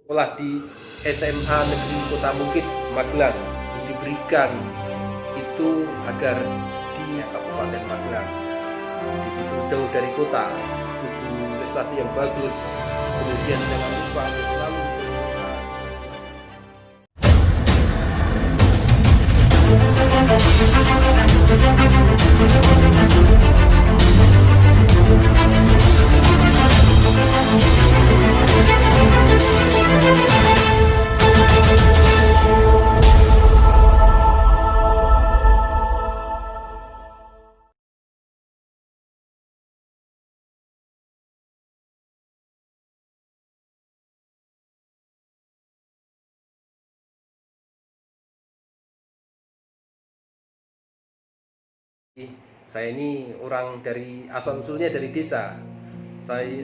sekolah di SMA Negeri Kota Bukit, Magelang diberikan itu agar di Kabupaten Magelang di situ jauh dari kota, tujuh prestasi yang bagus, kemudian jangan lupa selalu saya ini orang dari asal usulnya dari desa.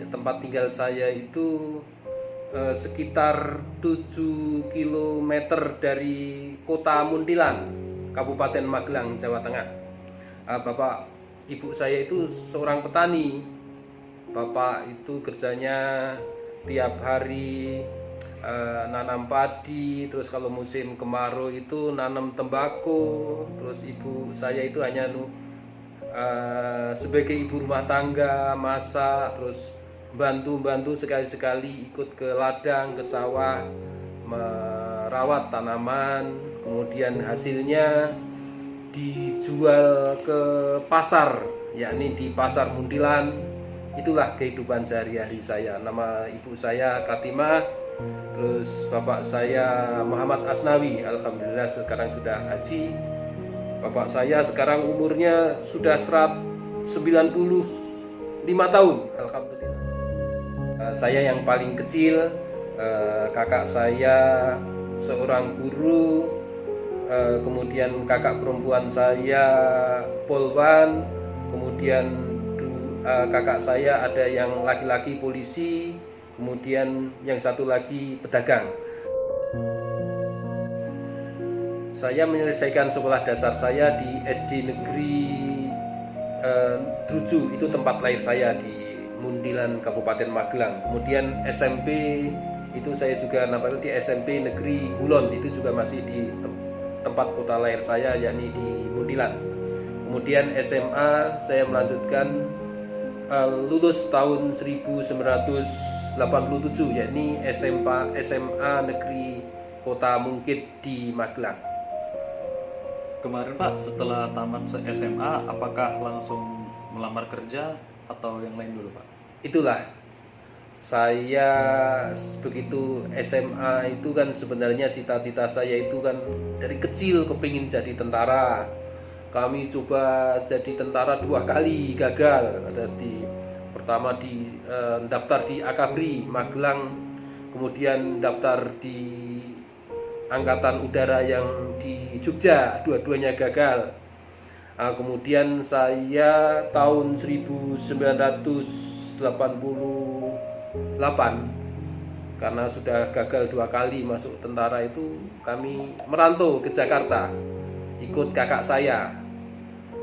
Tempat tinggal saya itu sekitar 7 kilometer dari kota Muntilan, Kabupaten Magelang, Jawa Tengah. Bapak ibu saya itu seorang petani. Bapak itu kerjanya tiap hari nanam padi, terus kalau musim kemarau itu nanam tembakau, terus ibu saya itu hanya sebagai ibu rumah tangga, masak, terus bantu-bantu sekali-sekali ikut ke ladang, ke sawah, merawat tanaman, kemudian hasilnya dijual ke pasar, yakni di Pasar Muntilan. Itulah kehidupan sehari-hari saya. Nama ibu saya Katimah, terus bapak saya Muhammad Asnawi, alhamdulillah sekarang sudah haji. Bapak saya sekarang umurnya sudah 95 tahun, alhamdulillah. Saya yang paling kecil, kakak saya seorang guru, kemudian kakak perempuan saya polwan, kemudian kakak saya ada yang laki-laki polisi, kemudian yang satu lagi pedagang. Saya menyelesaikan sekolah dasar saya di SD Negeri Druju, itu tempat lahir saya di Muntilan, Kabupaten Magelang. Kemudian SMP itu saya juga nampaknya di SMP Negeri Kulon, itu juga masih di tempat kota lahir saya, yakni di Muntilan. Kemudian SMA saya melanjutkan lulus tahun 1987, yakni SMA Negeri Kota Mungkit di Magelang. Kemarin Pak, setelah tamat SMA, apakah langsung melamar kerja atau yang lain dulu Pak? Itulah, saya begitu SMA itu kan sebenarnya cita-cita saya itu kan dari kecil kepingin jadi tentara. Kami coba jadi tentara 2 kali, gagal. Pertama daftar di Akabri Magelang, kemudian daftar di Angkatan Udara yang di Jogja, dua-duanya gagal. Kemudian saya tahun 1988, karena sudah gagal 2 kali masuk tentara itu, kami merantau ke Jakarta ikut kakak saya.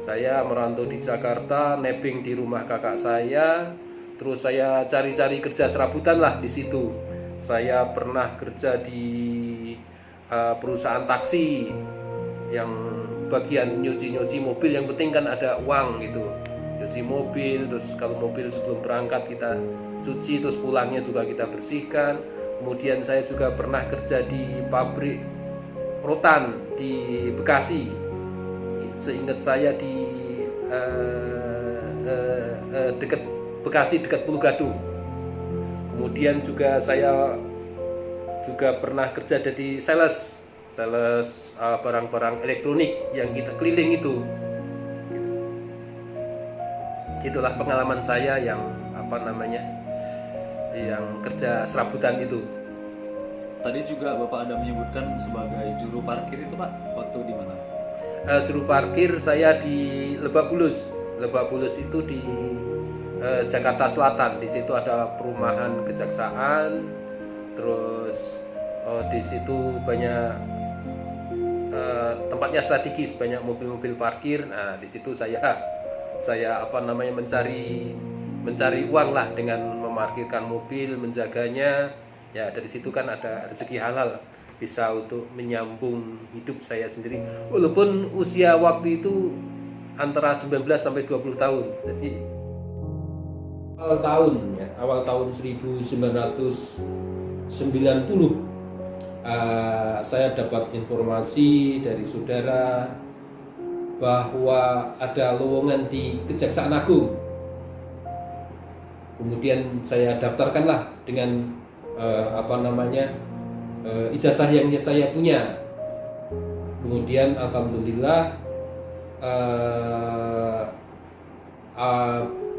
Saya merantau di Jakarta, nebeng di rumah kakak saya, terus saya cari-cari kerja serabutan lah di situ. Saya pernah kerja di perusahaan taksi yang bagian nyuci mobil, yang penting kan ada uang gitu. Nyuci mobil, terus kalau mobil sebelum berangkat kita cuci, terus pulangnya juga kita bersihkan. Kemudian saya juga pernah kerja di pabrik rotan di Bekasi, seingat saya di dekat Bekasi, dekat Pulau Gadung. Kemudian juga saya juga pernah kerja jadi sales barang-barang elektronik yang kita keliling itu. Itulah pengalaman saya yang yang kerja serabutan itu. Tadi juga Bapak ada menyebutkan sebagai juru parkir itu Pak, waktu di mana? Juru parkir saya di Lebak Bulus. Lebak Bulus itu di Jakarta Selatan. Di situ ada perumahan kejaksaan, terus di situ banyak tempatnya strategis, banyak mobil-mobil parkir. Nah, di situ saya mencari uang lah dengan memarkirkan mobil, menjaganya. Ya dari situ kan ada rezeki halal, bisa untuk menyambung hidup saya sendiri. Walaupun usia waktu itu antara 19 sampai 20 tahun. Jadi awal tahun 1990 saya dapat informasi dari saudara bahwa ada lowongan di Kejaksaan Agung. Kemudian saya daftarkanlah dengan ijazah yang saya punya. Kemudian alhamdulillah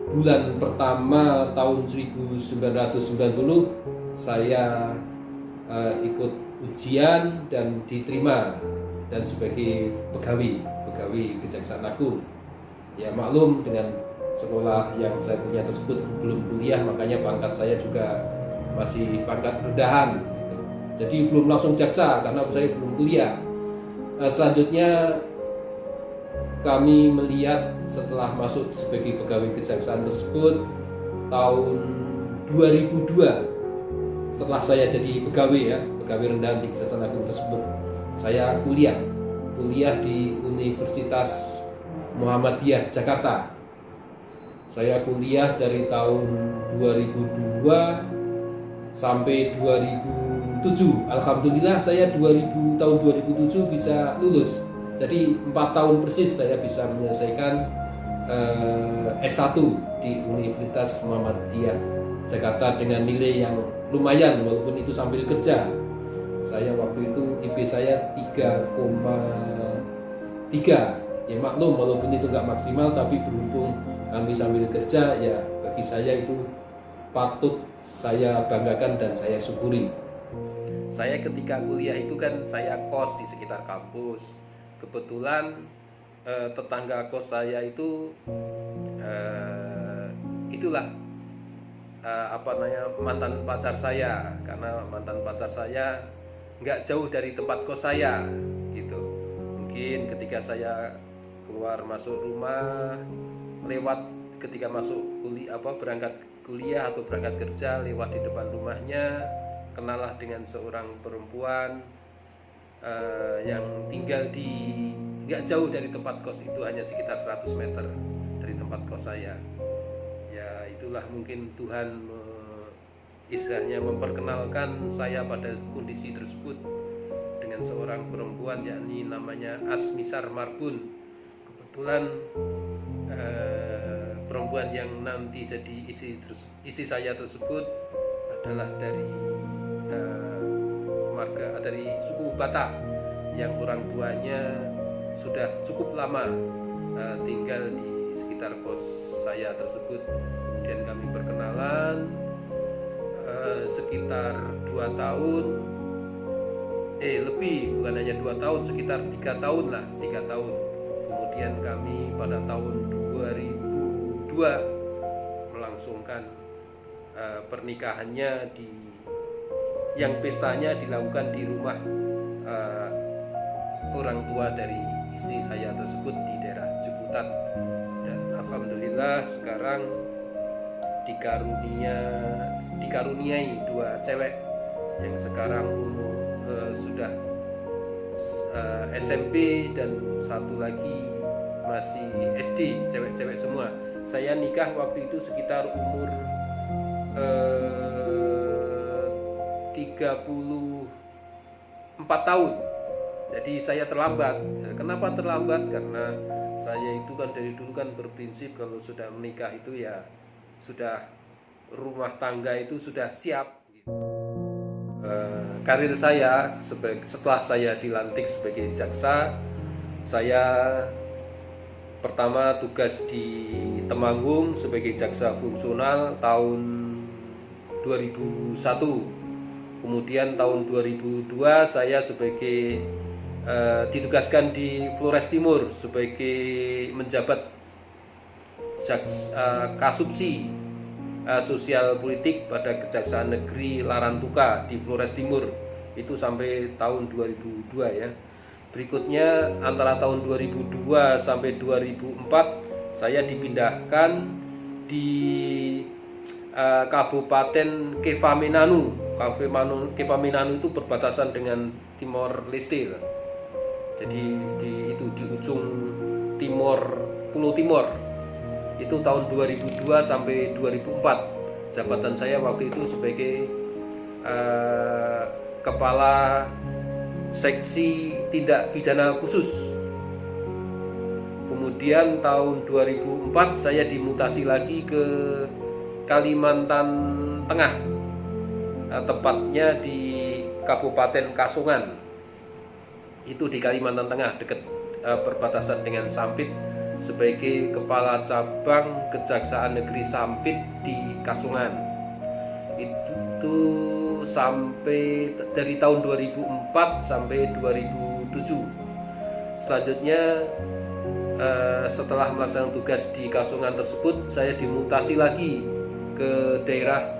bulan pertama tahun 1990 saya ikut ujian dan diterima dan sebagai pegawai Kejaksaan Agung. Ya maklum dengan sekolah yang saya punya tersebut belum kuliah, makanya pangkat saya juga masih pangkat rendahan gitu. Jadi belum langsung jaksa karena saya belum kuliah. Selanjutnya kami melihat setelah masuk sebagai pegawai kejaksaan tersebut tahun 2002, setelah saya jadi pegawai rendahan di Kejaksaan Agung tersebut, saya kuliah di Universitas Muhammadiyah Jakarta. Saya kuliah dari tahun 2002 sampai 2007. Alhamdulillah saya tahun 2007 bisa lulus. Jadi 4 tahun persis saya bisa menyelesaikan S1 di Universitas Muhammadiyah Jakarta dengan nilai yang lumayan walaupun itu sambil kerja. Saya waktu itu IP saya 3,3. Ya maklum walaupun itu nggak maksimal, tapi berhubung kami sambil kerja, ya bagi saya itu patut saya banggakan dan saya syukuri. Saya ketika kuliah itu kan saya kos di sekitar kampus. Kebetulan tetangga kos saya itu mantan pacar saya, karena mantan pacar saya nggak jauh dari tempat kos saya gitu. Mungkin ketika saya keluar masuk rumah, lewat ketika masuk berangkat kuliah atau berangkat kerja, lewat di depan rumahnya, kenalah dengan seorang perempuan yang tinggal di nggak jauh dari tempat kos itu, hanya sekitar 100 meter dari tempat kos saya. Ya itulah mungkin Tuhan istilahnya memperkenalkan saya pada kondisi tersebut dengan seorang perempuan, yakni namanya Asmisar Marbun. Kebetulan perempuan yang nanti jadi istri saya tersebut adalah dari marga dari suku Batak yang orang tuanya sudah cukup lama tinggal di sekitar kos saya tersebut. Kemudian kami berkenalan sekitar 2 tahun, lebih, bukan hanya 2 tahun, sekitar 3 tahun lah, 3 tahun. Kemudian kami pada tahun 2002 melangsungkan pernikahannya yang pestanya dilakukan di rumah orang tua dari istri saya tersebut di daerah Ciputat. Dan alhamdulillah sekarang dikaruniai 2 cewek yang sekarang sudah SMP dan satu lagi masih SD, cewek-cewek semua. Saya nikah waktu itu sekitar umur 34 tahun. Jadi saya terlambat. Kenapa terlambat? Karena saya itu kan dari dulu kan berprinsip kalau sudah menikah itu ya sudah rumah tangga itu sudah siap. Karir saya setelah saya dilantik sebagai jaksa, saya pertama tugas di Temanggung sebagai jaksa fungsional tahun 2001. Kemudian tahun 2002 saya ditugaskan di Flores Timur sebagai menjabat kasubsi sosial politik pada Kejaksaan Negeri Larantuka di Flores Timur, itu sampai tahun 2002 ya. Berikutnya antara tahun 2002 sampai 2004 saya dipindahkan di Kabupaten Kefamenanu Kepaminanu itu berbatasan dengan Timor Leste. Jadi di ujung timur Pulau Timor. Itu tahun 2002 sampai 2004. Jabatan saya waktu itu sebagai kepala seksi tindak pidana khusus. Kemudian tahun 2004 saya dimutasi lagi ke Kalimantan Tengah, tepatnya di Kabupaten Kasungan. Itu di Kalimantan Tengah, dekat perbatasan dengan Sampit, sebagai kepala cabang Kejaksaan Negeri Sampit di Kasungan. Itu sampai dari tahun 2004 sampai 2007. Selanjutnya setelah melaksanakan tugas di Kasungan tersebut, saya dimutasi lagi ke daerah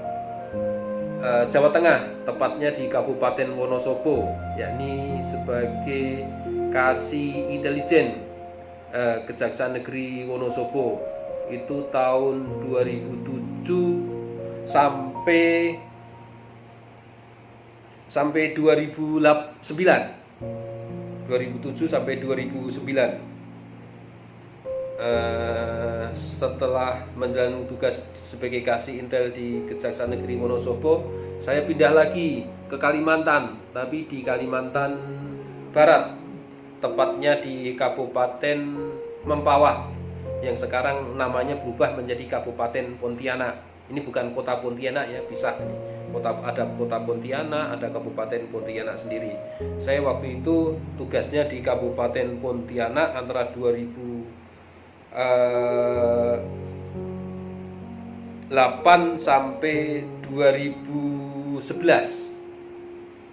Jawa Tengah, tepatnya di Kabupaten Wonosobo, yakni sebagai Kasih Intelijen Kejaksaan Negeri Wonosobo. Itu tahun 2007 sampai 2009. 2007 sampai 2009. Setelah menjalani tugas sebagai Kasih Intel di Kejaksaan Negeri Wonosobo, saya pindah lagi ke Kalimantan, tapi di Kalimantan Barat, tepatnya di Kabupaten Mempawah, yang sekarang namanya berubah menjadi Kabupaten Pontianak. Ini bukan kota Pontianak ya, pisah. Ada kota Pontianak, ada Kabupaten Pontianak sendiri. Saya waktu itu tugasnya di Kabupaten Pontianak antara 2008 sampai 2011.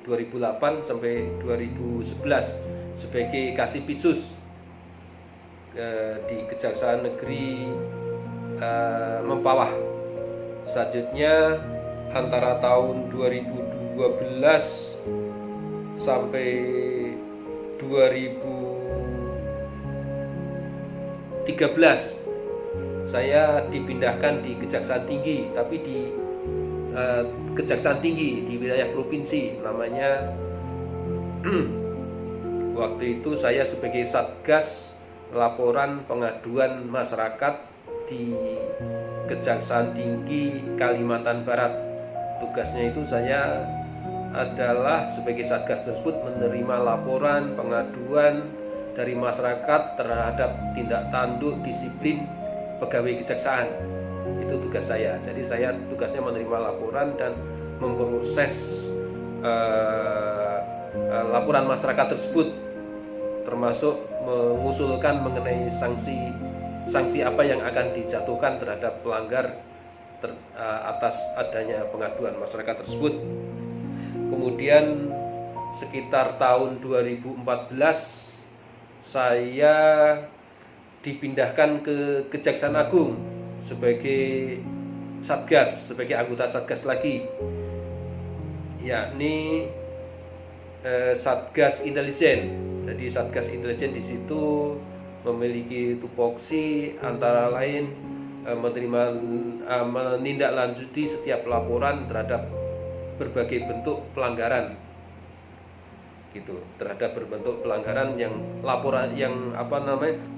2008 sampai 2011 sebagai Kasipitsus di Kejaksaan Negeri Mempawah. Selanjutnya antara tahun 2012 sampai 2013 saya dipindahkan di Kejaksaan Tinggi, tapi di Kejaksaan Tinggi di wilayah provinsi namanya. Waktu itu saya sebagai Satgas Laporan Pengaduan Masyarakat di Kejaksaan Tinggi Kalimantan Barat. Tugasnya itu saya adalah sebagai Satgas tersebut menerima laporan pengaduan dari masyarakat terhadap tindak tanduk disiplin pegawai kejaksaan. Itu tugas saya. Jadi saya tugasnya menerima laporan dan memproses laporan masyarakat tersebut, termasuk mengusulkan mengenai sanksi apa yang akan dijatuhkan terhadap pelanggar atas adanya pengaduan masyarakat tersebut. Kemudian sekitar tahun 2014 saya dipindahkan ke Kejaksaan Agung sebagai Satgas, sebagai anggota Satgas lagi, yakni Satgas Intelijen. Jadi Satgas Intelijen di situ memiliki tupoksi antara lain menindaklanjuti setiap laporan terhadap berbagai bentuk pelanggaran, gitu, terhadap berbentuk pelanggaran yang laporan yang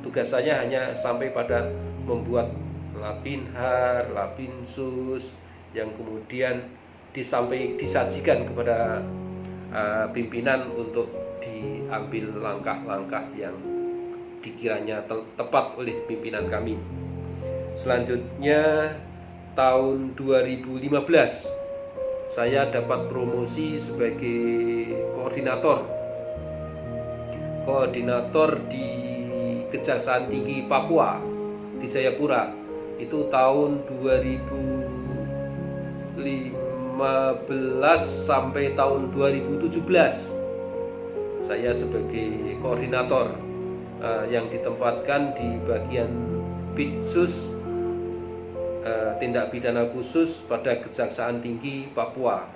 tugas saya hanya sampai pada membuat Lapinhar, Lapinsus yang kemudian disajikan kepada pimpinan untuk diambil langkah-langkah yang dikiranya tepat oleh pimpinan kami. Selanjutnya tahun 2015 saya dapat promosi sebagai koordinator di Kejaksaan Tinggi Papua di Jayapura. Itu tahun 2015 sampai tahun 2017 saya sebagai koordinator yang ditempatkan di bagian Bitsus tindak pidana khusus pada Kejaksaan Tinggi Papua.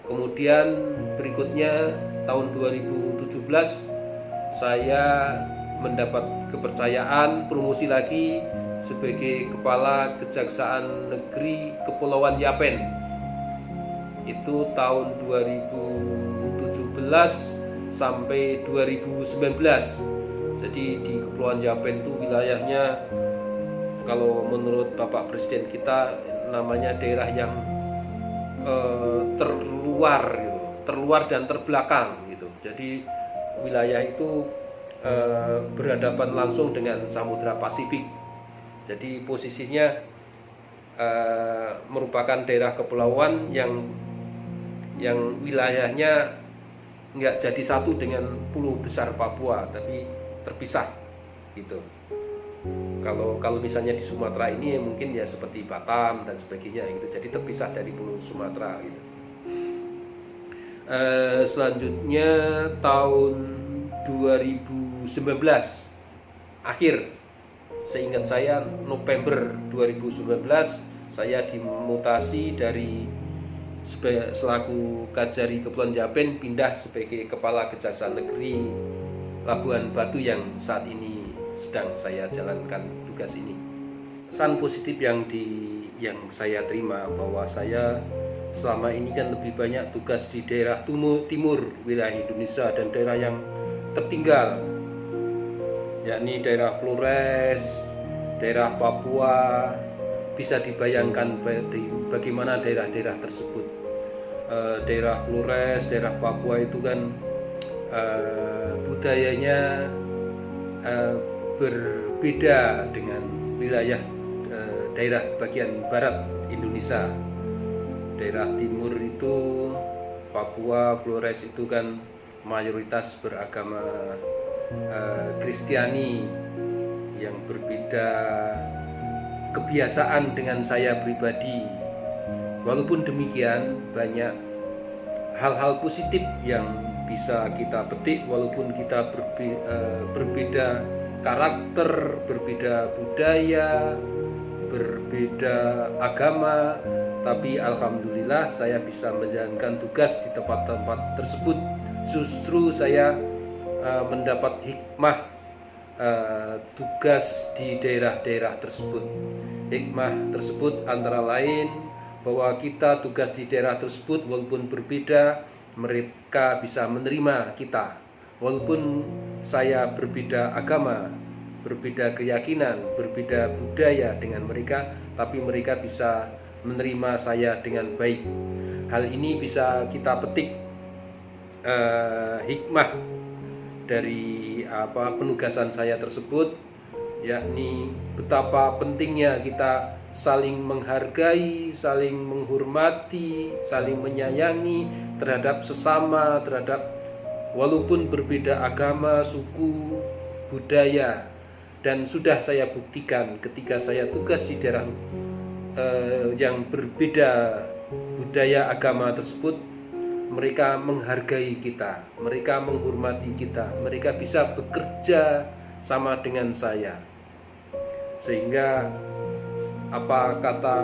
Kemudian berikutnya tahun 2017 saya mendapat kepercayaan promosi lagi sebagai Kepala Kejaksaan Negeri Kepulauan Yapen. itu tahun 2017 sampai 2019. Jadi di Kepulauan Yapen itu wilayahnya, kalau menurut Bapak Presiden kita, namanya daerah yang terluar gitu, terluar dan terbelakang gitu. Jadi wilayah itu berhadapan langsung dengan Samudra Pasifik. Jadi posisinya merupakan daerah kepulauan yang wilayahnya nggak jadi satu dengan pulau besar Papua, tapi terpisah gitu. Kalau misalnya di Sumatera ini mungkin ya seperti Batam dan sebagainya gitu, jadi terpisah dari pulau Sumatera gitu. Selanjutnya tahun 2019 akhir, seingat saya November 2019 saya dimutasi dari selaku Kajari Kepulauan Yapen pindah sebagai Kepala Kejaksaan Negeri Labuhan Batu yang saat ini sedang saya jalankan tugas ini. Pesan positif yang saya terima bahwa saya selama ini kan lebih banyak tugas di daerah timur wilayah Indonesia dan daerah yang tertinggal, yakni daerah Flores, daerah Papua. Bisa dibayangkan bagaimana daerah-daerah tersebut. Daerah Flores, daerah Papua itu kan budayanya berbeda dengan wilayah daerah bagian barat Indonesia. Daerah timur itu Papua, Flores itu kan mayoritas beragama Kristiani yang berbeda kebiasaan dengan saya pribadi. Walaupun demikian, banyak hal-hal positif yang bisa kita petik walaupun kita berbeda karakter, berbeda budaya, berbeda agama, tapi alhamdulillah saya bisa menjalankan tugas di tempat-tempat tersebut. Justru saya mendapat hikmah tugas di daerah-daerah tersebut. Hikmah tersebut antara lain bahwa kita tugas di daerah tersebut walaupun berbeda, mereka bisa menerima kita. Walaupun saya berbeda agama, berbeda keyakinan, berbeda budaya dengan mereka, tapi mereka bisa menerima saya dengan baik. Hal ini bisa kita petik hikmah dari penugasan saya tersebut, yakni betapa pentingnya kita saling menghargai, saling menghormati, saling menyayangi terhadap sesama, walaupun berbeda agama, suku, budaya. Dan sudah saya buktikan ketika saya tugas di daerah yang berbeda budaya agama tersebut, mereka menghargai kita, mereka menghormati kita, mereka bisa bekerja sama dengan saya. Sehingga apa kata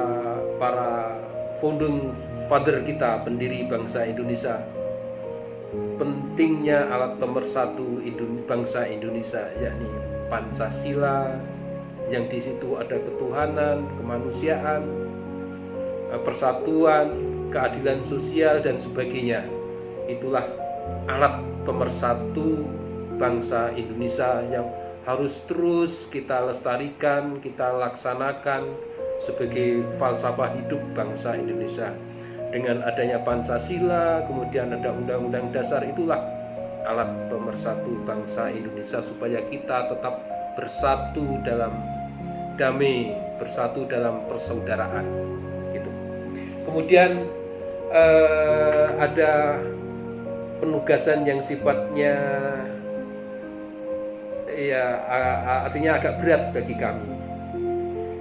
para founding father kita, pendiri bangsa Indonesia, pentingnya alat pemersatu bangsa Indonesia, yakni Pancasila, yang di situ ada ketuhanan, kemanusiaan, persatuan, keadilan sosial dan sebagainya. Itulah alat pemersatu bangsa Indonesia yang harus terus kita lestarikan, kita laksanakan sebagai falsafah hidup bangsa Indonesia. Dengan adanya Pancasila, kemudian ada Undang-Undang Dasar, itulah alat pemersatu bangsa Indonesia supaya kita tetap bersatu dalam damai, bersatu dalam persaudaraan gitu. Kemudian ada penugasan yang sifatnya artinya agak berat bagi kami.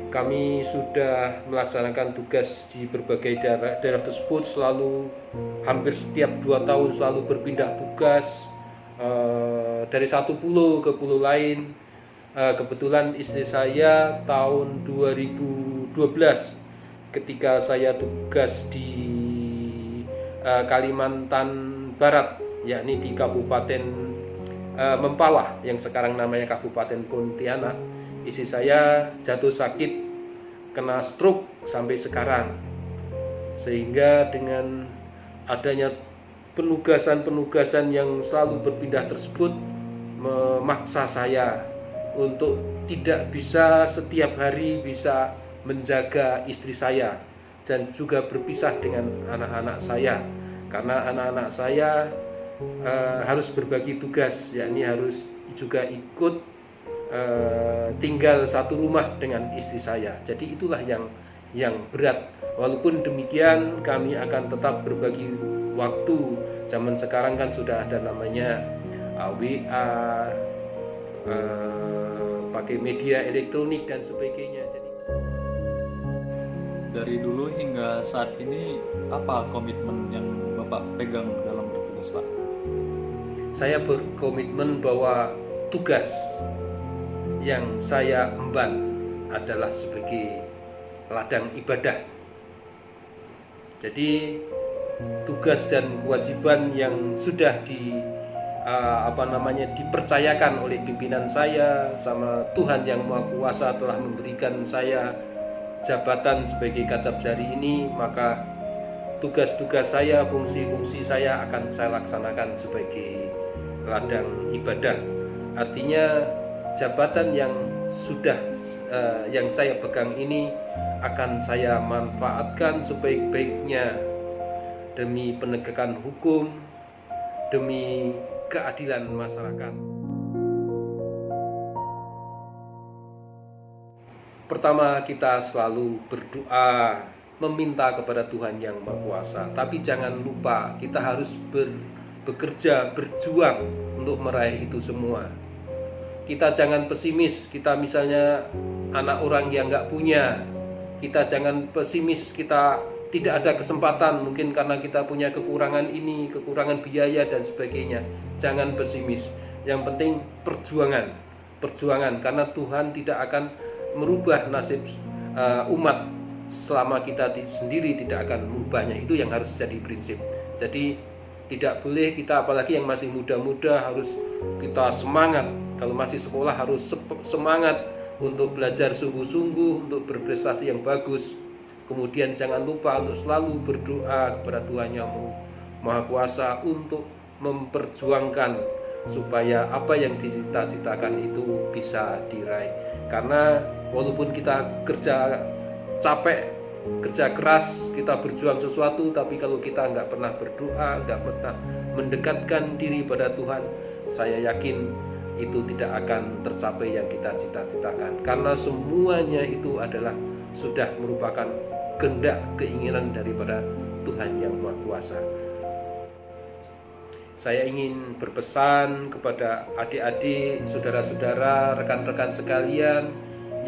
Kami sudah melaksanakan tugas di berbagai daerah tersebut, selalu hampir setiap 2 tahun selalu berpindah tugas dari satu pulau ke pulau lain. Kebetulan istri saya tahun 2012 ketika saya tugas di Kalimantan Barat, yakni di Kabupaten Mempawah yang sekarang namanya Kabupaten Pontianak, istri saya jatuh sakit, kena stroke sampai sekarang. Sehingga dengan adanya penugasan-penugasan yang selalu berpindah tersebut memaksa saya untuk tidak bisa setiap hari bisa menjaga istri saya dan juga berpisah dengan anak-anak saya, karena anak-anak saya harus berbagi tugas, yakni harus juga ikut tinggal satu rumah dengan istri saya. Jadi itulah yang berat. Walaupun demikian kami akan tetap berbagi waktu. Zaman sekarang kan sudah ada namanya WA, pakai media elektronik dan sebagainya. Jadi dari dulu hingga saat ini apa komitmen yang Bapak pegang dalam bertugas, Pak? Saya berkomitmen bahwa tugas yang saya emban adalah sebagai ladang ibadah. Jadi tugas dan kewajiban yang sudah dipercayakan oleh pimpinan saya sama Tuhan yang Maha Kuasa telah memberikan saya jabatan sebagai kacap jari ini, maka tugas-tugas saya, fungsi-fungsi saya akan saya laksanakan sebagai ladang ibadah. Artinya jabatan yang yang saya pegang ini akan saya manfaatkan sebaik-baiknya demi penegakan hukum, demi keadilan masyarakat. Pertama, kita selalu berdoa, meminta kepada Tuhan yang Maha Kuasa. Tapi jangan lupa, kita harus bekerja, berjuang untuk meraih itu semua. Kita jangan pesimis, kita misalnya anak orang yang nggak punya. Kita jangan pesimis, kita tidak ada kesempatan, mungkin karena kita punya kekurangan ini, kekurangan biaya dan sebagainya. Jangan pesimis. Yang penting perjuangan, karena Tuhan tidak akan merubah nasib umat selama kita sendiri tidak akan merubahnya. Itu yang harus jadi prinsip. Jadi tidak boleh kita, apalagi yang masih muda-muda, harus kita semangat. Kalau masih sekolah harus semangat untuk belajar sungguh-sungguh, untuk berprestasi yang bagus. Kemudian jangan lupa untuk selalu berdoa kepada Tuhan yang Maha Kuasa untuk memperjuangkan supaya apa yang dicita-citakan itu bisa diraih. Karena walaupun kita kerja capek, kerja keras, kita berjuang sesuatu, tapi kalau kita nggak pernah berdoa, nggak pernah mendekatkan diri pada Tuhan, saya yakin itu tidak akan tercapai yang kita cita-citakan. Karena semuanya itu adalah sudah merupakan kehendak, keinginan daripada Tuhan yang Maha Kuasa. Saya ingin berpesan kepada adik-adik, saudara-saudara, rekan-rekan sekalian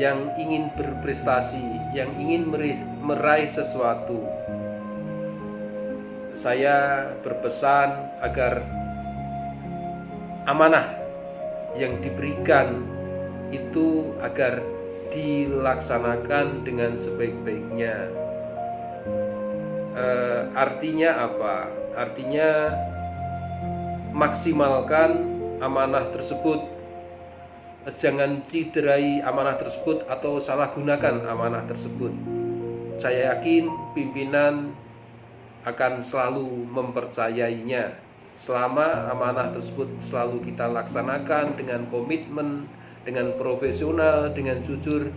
yang ingin berprestasi, yang ingin meraih sesuatu. Saya berpesan agar amanah yang diberikan itu agar dilaksanakan dengan sebaik-baiknya. Artinya apa? Artinya maksimalkan amanah tersebut, jangan cederai amanah tersebut atau salah gunakan amanah tersebut. Saya yakin pimpinan akan selalu mempercayainya selama amanah tersebut selalu kita laksanakan dengan komitmen, dengan profesional, dengan jujur.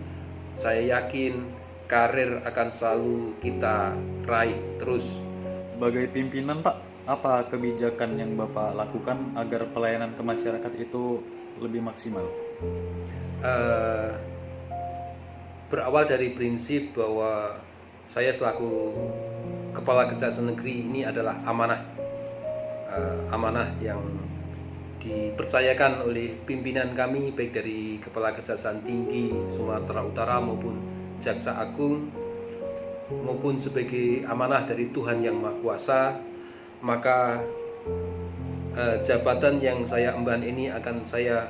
Saya yakin karir akan selalu kita raih terus. Sebagai pimpinan, Pak, apa kebijakan yang Bapak lakukan agar pelayanan ke masyarakat itu lebih maksimal? Berawal dari prinsip bahwa saya selaku Kepala Kejaksaan Negeri ini adalah amanah yang dipercayakan oleh pimpinan kami, baik dari Kepala Kejaksaan Tinggi Sumatera Utara maupun Jaksa Agung, maupun sebagai amanah dari Tuhan yang Maha Kuasa. Maka jabatan yang saya emban ini akan saya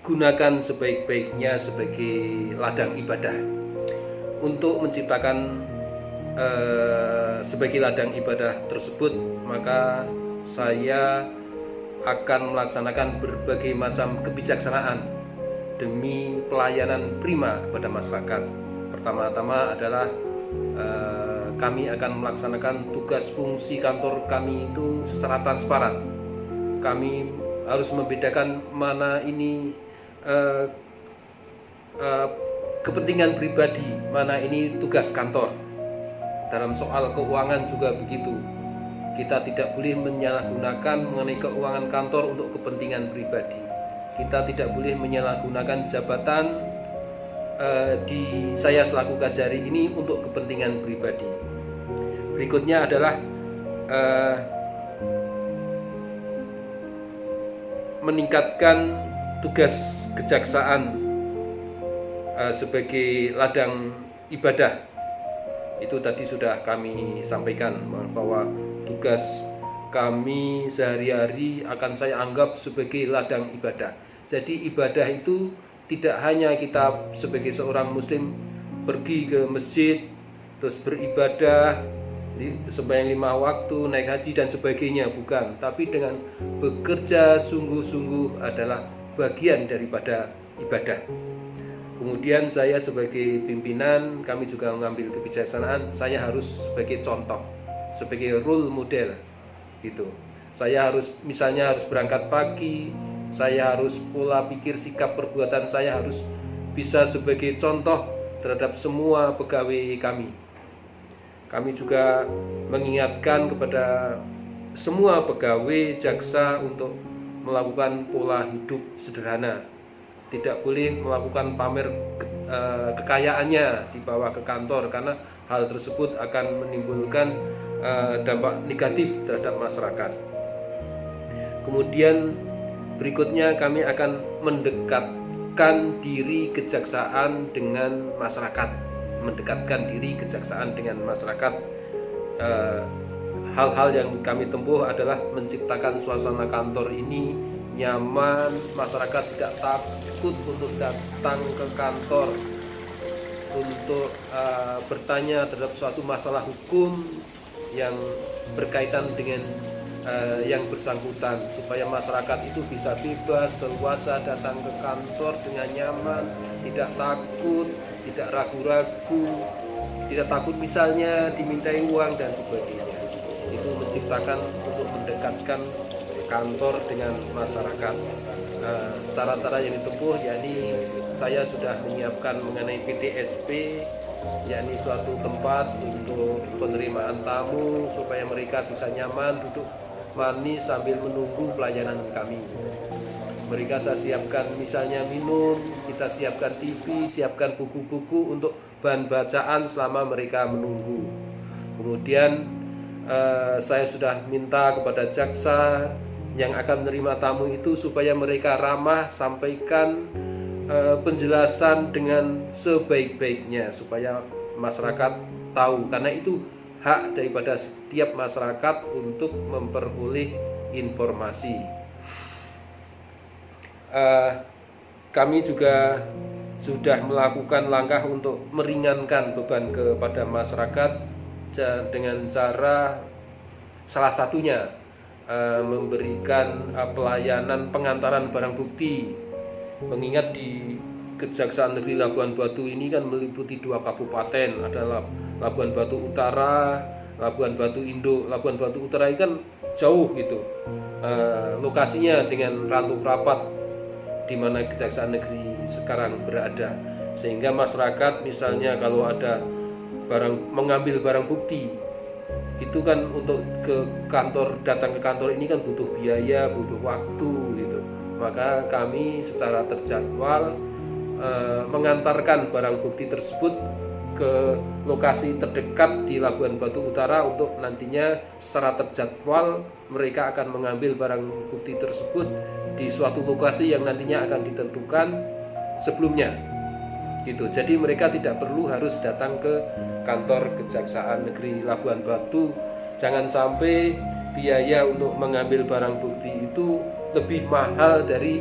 gunakan sebaik-baiknya sebagai ladang ibadah. Untuk menciptakan sebagai ladang ibadah tersebut, maka saya akan melaksanakan berbagai macam kebijaksanaan demi pelayanan prima kepada masyarakat. Pertama-tama adalah kami akan melaksanakan tugas fungsi kantor kami itu secara transparan. Kami harus membedakan mana ini kepentingan pribadi, mana ini tugas kantor. Dalam soal keuangan juga begitu. Kita tidak boleh menyalahgunakan mengenai keuangan kantor untuk kepentingan pribadi. Kita tidak boleh menyalahgunakan jabatan di saya selaku Kajari ini untuk kepentingan pribadi. Berikutnya adalah meningkatkan tugas kejaksaan sebagai ladang ibadah. Itu tadi sudah kami sampaikan bahwa tugas kami sehari-hari akan saya anggap sebagai ladang ibadah. Jadi ibadah itu tidak hanya kita sebagai seorang muslim pergi ke masjid terus beribadah, sembahyang 5 waktu, naik haji dan sebagainya, bukan. Tapi dengan bekerja sungguh-sungguh adalah bagian daripada ibadah. Kemudian saya sebagai pimpinan, kami juga mengambil kebijaksanaan, saya harus sebagai contoh, sebagai role model gitu. Saya harus misalnya harus berangkat pagi, saya harus pola pikir, sikap, perbuatan saya harus bisa sebagai contoh terhadap semua pegawai kami. Kami juga mengingatkan kepada semua pegawai jaksa untuk melakukan pola hidup sederhana. Tidak boleh melakukan pamer kekayaannya dibawa ke kantor, karena hal tersebut akan menimbulkan dampak negatif terhadap masyarakat. Kemudian berikutnya kami akan mendekatkan diri kejaksaan dengan masyarakat. Mendekatkan diri kejaksaan dengan masyarakat. Hal-hal yang kami tempuh adalah menciptakan suasana kantor ini nyaman, masyarakat tidak takut untuk datang ke kantor untuk bertanya terhadap suatu masalah hukum yang berkaitan dengan yang bersangkutan, supaya masyarakat itu bisa bebas, leluasa datang ke kantor dengan nyaman, tidak takut, tidak ragu-ragu, tidak takut misalnya dimintai uang dan sebagainya. Itu menciptakan untuk mendekatkan kantor dengan masyarakat. Cara-cara yang ditempuh, yakni saya sudah menyiapkan mengenai PTSP, yakni suatu tempat untuk penerimaan tamu supaya mereka bisa nyaman duduk manis sambil menunggu pelayanan kami. Mereka saya siapkan misalnya minum, kita siapkan TV, siapkan buku-buku untuk bahan bacaan selama mereka menunggu. Kemudian saya sudah minta kepada jaksa yang akan menerima tamu itu supaya mereka ramah, sampaikan penjelasan dengan sebaik-baiknya supaya masyarakat tahu, karena itu hak daripada setiap masyarakat untuk memperoleh informasi. Kami juga sudah melakukan langkah untuk meringankan beban kepada masyarakat dengan cara salah satunya memberikan pelayanan pengantaran barang bukti. Mengingat di Kejaksaan Negeri Labuan Batu ini kan meliputi 2 kabupaten, adalah Labuan Batu Utara, Labuan Batu Induk. Labuan Batu Utara ini kan jauh gitu lokasinya dengan Rantau Rapat di mana Kejaksaan Negeri sekarang berada, sehingga masyarakat misalnya kalau ada mengambil barang bukti itu kan untuk datang ke kantor ini kan butuh biaya, butuh waktu gitu. Maka kami secara terjadwal mengantarkan barang bukti tersebut ke lokasi terdekat di Labuan Batu Utara untuk nantinya secara terjadwal mereka akan mengambil barang bukti tersebut di suatu lokasi yang nantinya akan ditentukan sebelumnya gitu. Jadi mereka tidak perlu harus datang ke kantor Kejaksaan Negeri Labuan Batu. Jangan sampai biaya untuk mengambil barang bukti itu lebih mahal dari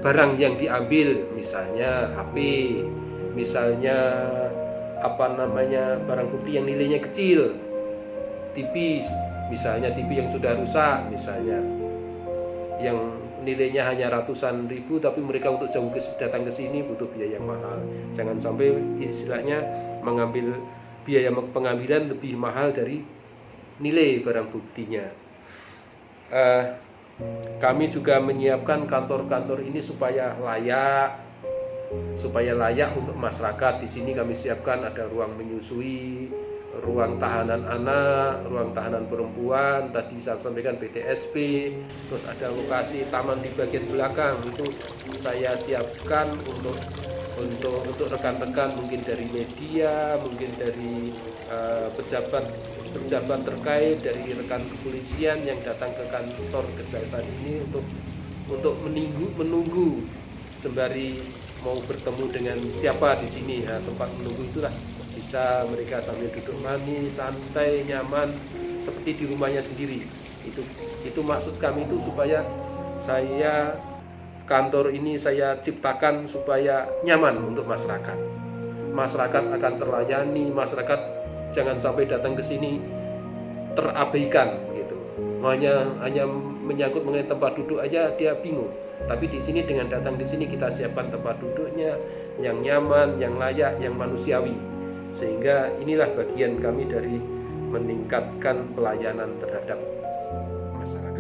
barang yang diambil, misalnya HP, misalnya barang bukti yang nilainya kecil, TV, misalnya TV yang sudah rusak, misalnya yang nilainya hanya ratusan ribu, tapi mereka untuk datang ke sini butuh biaya yang mahal. Jangan sampai istilahnya mengambil biaya pengambilan lebih mahal dari nilai barang buktinya. Kami juga menyiapkan kantor-kantor ini supaya layak untuk masyarakat. Di sini kami siapkan ada ruang menyusui, ruang tahanan anak, ruang tahanan perempuan, tadi saya sampaikan PTSP, terus ada lokasi taman di bagian belakang, itu saya siapkan untuk rekan-rekan mungkin dari media, mungkin dari pejabat terkait, dari rekan kepolisian yang datang ke kantor kejaksaan ini untuk menunggu sembari mau bertemu dengan siapa di sini. Nah, tempat menunggu itulah bisa mereka sambil duduk manis, santai, nyaman seperti di rumahnya sendiri. Itu maksud kami itu supaya kantor ini saya ciptakan supaya nyaman untuk masyarakat. Masyarakat akan terlayani, masyarakat jangan sampai datang ke sini terabaikan gitu. Hanya menyangkut mengenai tempat duduk aja dia bingung. Tapi di sini dengan datang di sini kita siapkan tempat duduknya yang nyaman, yang layak, yang manusiawi. Sehingga inilah bagian kami dari meningkatkan pelayanan terhadap masyarakat.